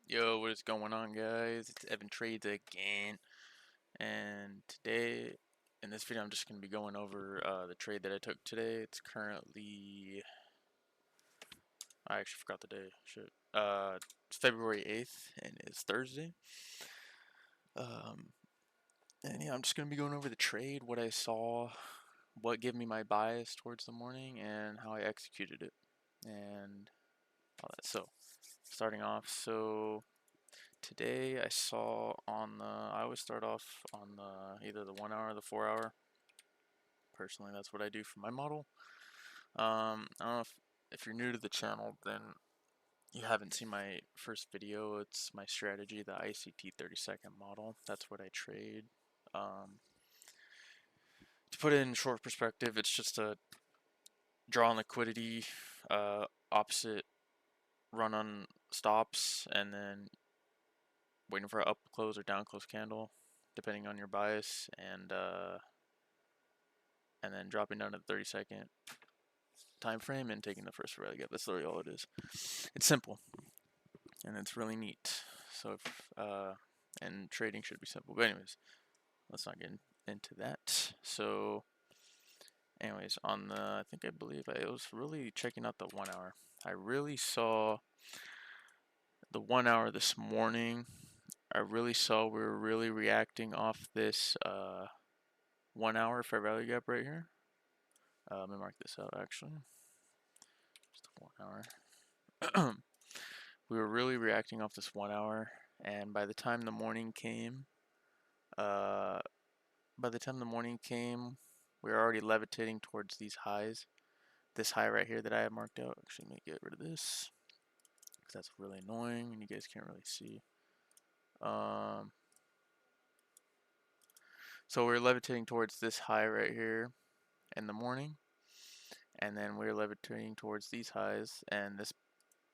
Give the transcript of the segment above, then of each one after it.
Yo, what is going on, guys? It's Evan Trades again, and today in this video, I'm just going to be going over the trade that I took today. It's currently, I actually forgot the day. Shit. It's February 8th, and it's Thursday. Um, and yeah, I'm just going to be going over the trade, what I saw, what gave me my bias towards the morning, and how I executed it, and all that. So, starting off, today I saw on the, I always start off on the either the 1 hour or the 4 hour. Personally, that's what I do for my model. I don't know if you're new to the channel, then you haven't seen my first video. It's my strategy, the ICT 30-second model. That's what I trade. Um, to put it in short perspective, it's just a draw on liquidity, opposite run on stops, and then waiting for an up close or down close candle, depending on your bias, and then dropping down to the 30-second time frame and taking the first rally gap. That's literally all it is. It's simple and it's really neat. So and trading should be simple. But anyways, let's not get into that. So anyways, on the I believe I was really checking out the 1 hour. I really saw the 1 hour this morning. I really saw we were really reacting off this 1 hour fair value gap right here. Let me mark this out actually. Just 1 hour. We were really reacting off this 1 hour, and by the time the morning came, uh, we were already levitating towards these highs. This high right here that I have marked out. Actually, let me get rid of this because that's really annoying and you guys can't really see. Um, so we were levitating towards this high right here in the morning, and then we were levitating towards these highs and this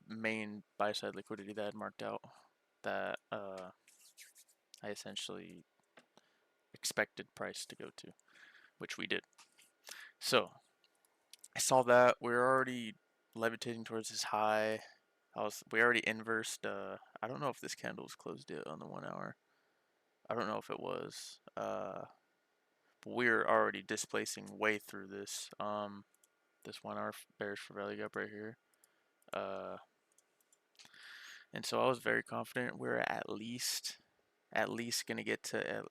main buy side liquidity that I had marked out that I essentially expected price to go to, which we did. So I saw that we were already levitating towards this high. We already inversed. I don't know if this candle was closed yet on the 1 hour. I don't know if it was. But we were already displacing way through this. This 1 hour bearish for value gap right here. Uh, and so I was very confident we we're at least gonna get to at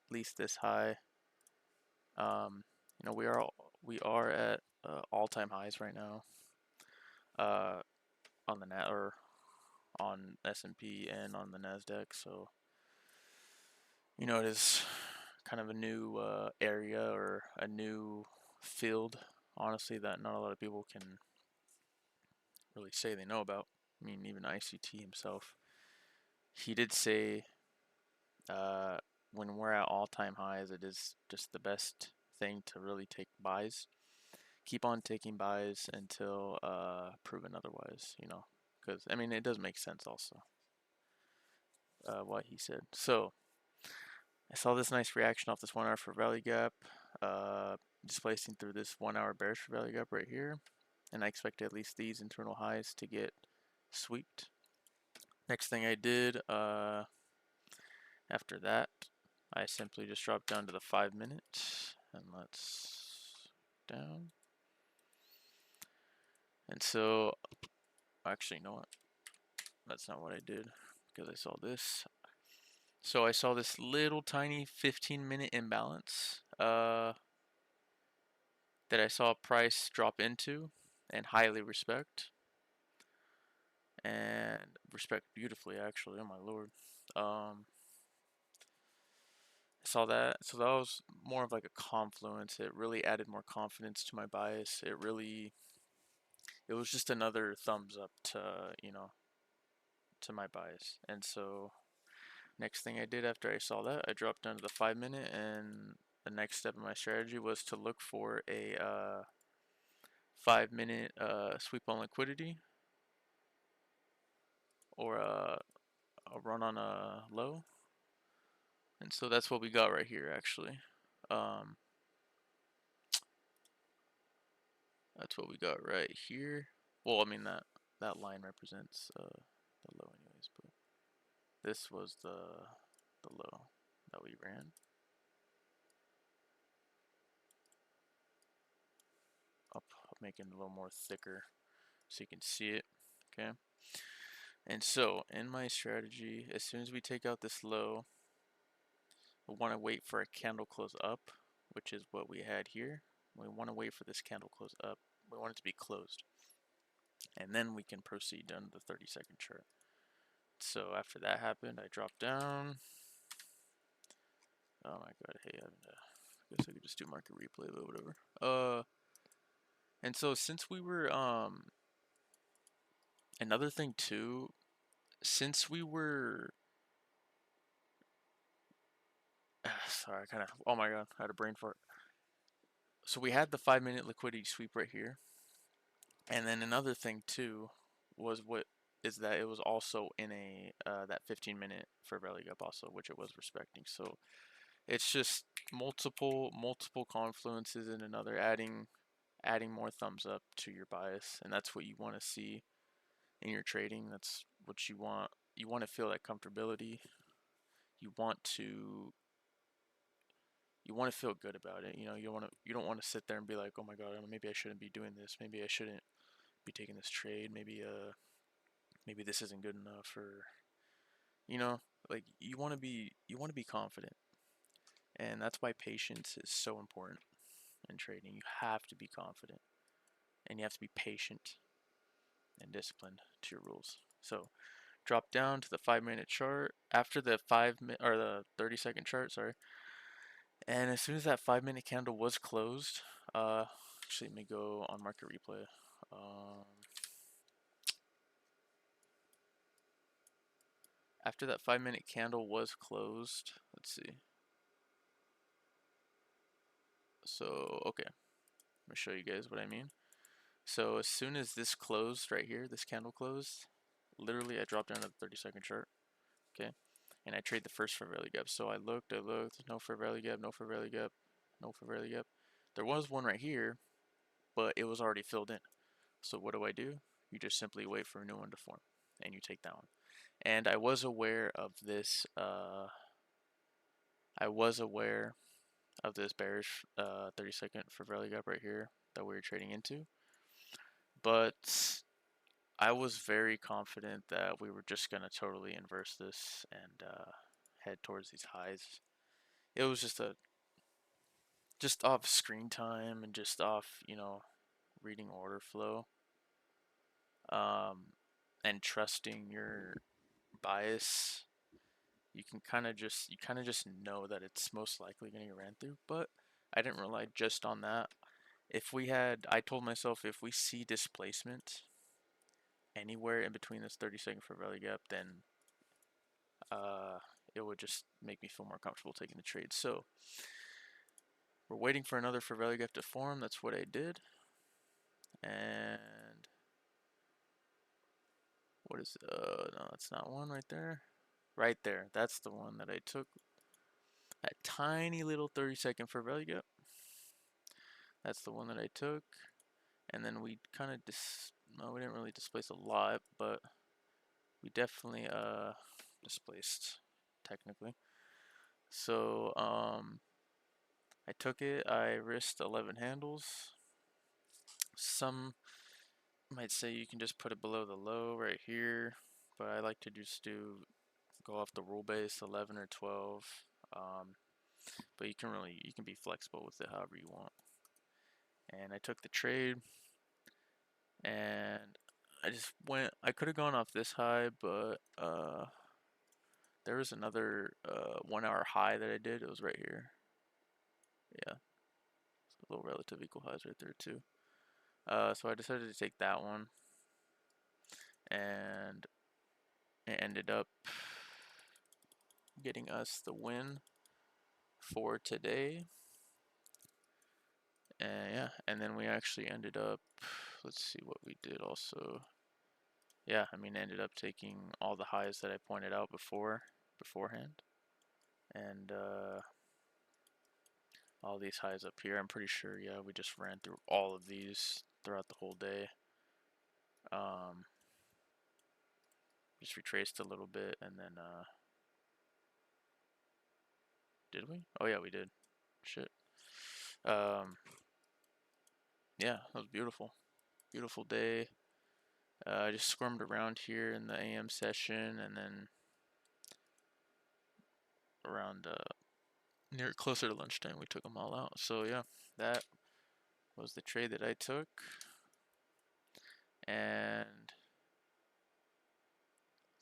least this high. You know, we are at all-time highs right now on the net or on S&P and on the Nasdaq. So you know, it is kind of a new area or a new field, honestly, that not a lot of people can really say they know about. I mean, even ICT himself, he did say uh, when we're at all-time highs, it is just the best thing to really take buys. Keep on taking buys until proven otherwise, you know, because I mean it does make sense also what he said. So I saw this nice reaction off this 1 hour for value gap, displacing through this 1 hour bearish for value gap right here, and I expect at least these internal highs to get swept. Next thing I did after that, I simply just dropped down to the 5 minute, and let's down. And so, actually, you know what? That's not what I did because I saw this. So I saw this little tiny 15-minute imbalance that I saw price drop into and highly respect. And respect beautifully, actually. Oh my lord. I saw that. So that was more of like a confluence. It really added more confidence to my bias. It was just another thumbs up to, you know, to my bias. And so next thing I did after I saw that, I dropped down to the 5 minute, and the next step in my strategy was to look for a 5 minute sweep on liquidity or a run on a low. And so that's what we got right here, actually. Um, that's what we got right here. Well, I mean that line represents the low, anyways. But this was the low that we ran. Up, making it a little more thicker so you can see it. Okay. And so in my strategy, as soon as we take out this low, we want to wait for a candle close up, which is what we had here. We want to wait for this candle close up. We want it to be closed. And then we can proceed down to the 30-second chart. So after that happened, I dropped down. Oh my god, hey, I guess I could just do market replay, but whatever. And so since we were, another thing too, since we were, sorry, I kind of, oh my god, I had a brain fart. So we had the 5-minute liquidity sweep right here. And then another thing too was that it was also in a that 15-minute fair value gap also, which it was respecting. So it's just multiple confluences in another, adding more thumbs up to your bias, and that's what you want to see in your trading. That's what you want. You want to feel that comfortability. You want to feel good about it. You know, you don't want to sit there and be like, oh my god, maybe I shouldn't be doing this. Maybe I shouldn't be taking this trade. Maybe this isn't good enough, or you know, like you want to be confident, and that's why patience is so important in trading. You have to be confident, and you have to be patient and disciplined to your rules. So drop down to the 5-minute chart after the 5-minute or the 30-second chart, sorry. And as soon as that 5-minute candle was closed, actually let me go on market replay. After that 5-minute candle was closed, let's see. So okay, let me show you guys what I mean. So as soon as this closed right here, this candle closed, literally I dropped down to the 30-second chart. Okay, and I trade the first fair value gap. So I looked, no fair value gap, no fair value gap, no fair value gap. There was one right here, but it was already filled in. So what do? You just simply wait for a new one to form, and you take that one. And I was aware of this. I was aware of this bearish 30-second fair value gap right here that we were trading into, but I was very confident that we were just gonna totally inverse this and head towards these highs. It was just off screen time and just off, reading order flow, and trusting your bias. You kind of just know that it's most likely going to get ran through. But I didn't rely just on that. I told myself if we see displacement anywhere in between this 30-second fair value gap, then uh, it would just make me feel more comfortable taking the trade. So we're waiting for another fair value gap to form. That's what I did. And what is no, that's not one right there. Right there. That's the one that I took. That tiny little 30-second fair value gap. That's the one that I took. And then we kind of we didn't really displace a lot, but we definitely displaced technically. So I took it. I risked 11 handles. Some might say you can just put it below the low right here, but I like to just go off the rule base 11 or 12. But you can be flexible with it however you want. And I took the trade, and I could have gone off this high, but there was another 1 hour high that I did. It was right here. Yeah, a little relative equal highs right there too. So I decided to take that one, and it ended up getting us the win for today. And yeah, and then we actually ended up, let's see what we did also. Yeah, I mean, ended up taking all the highs that I pointed out beforehand, and all these highs up here. I'm pretty sure, yeah, we just ran through all of these throughout the whole day. just retraced a little bit, and then did we? Oh yeah, we did. Shit. Um, yeah, that was beautiful. Beautiful day. I just squirmed around here in the AM session, and then around near closer to lunchtime, we took them all out. So yeah, that was the trade that I took, and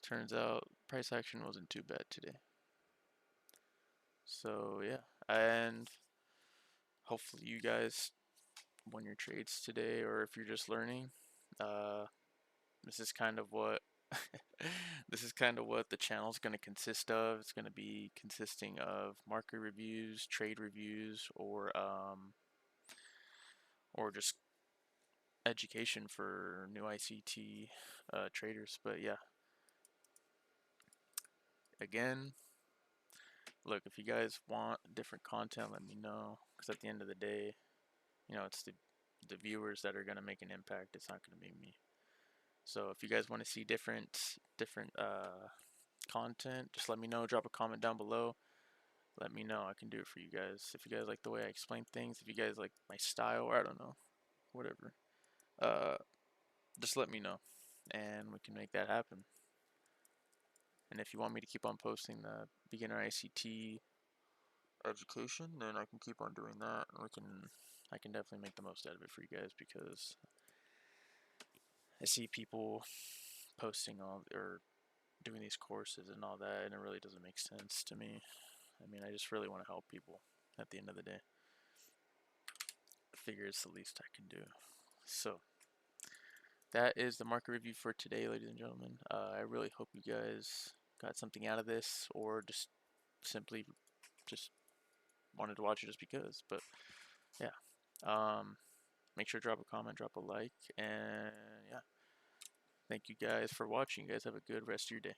turns out price action wasn't too bad today. So yeah, and hopefully you guys won your trades today, or if you're just learning, uh, this is kind of what this is kind of what the channel is going to consist of. It's going to be consisting of market reviews, trade reviews, or just education for new ICT traders. But yeah, again, look, if you guys want different content, let me know. Because at the end of the day, it's the viewers that are going to make an impact. It's not going to be me. So if you guys want to see different content, just let me know. Drop a comment down below. Let me know. I can do it for you guys. If you guys like the way I explain things, if you guys like my style, or I don't know, whatever, uh, just let me know, and we can make that happen. And if you want me to keep on posting the beginner ICT education, then I can keep on doing that. I can definitely make the most out of it for you guys, because I see people posting all or doing these courses and all that, and it really doesn't make sense to me. I mean, I just really want to help people at the end of the day. I figure it's the least I can do. So that is the market review for today, ladies and gentlemen. I really hope you guys got something out of this, or just simply just wanted to watch it just because. But yeah, make sure to drop a comment, drop a like, and yeah, thank you guys for watching. You guys have a good rest of your day.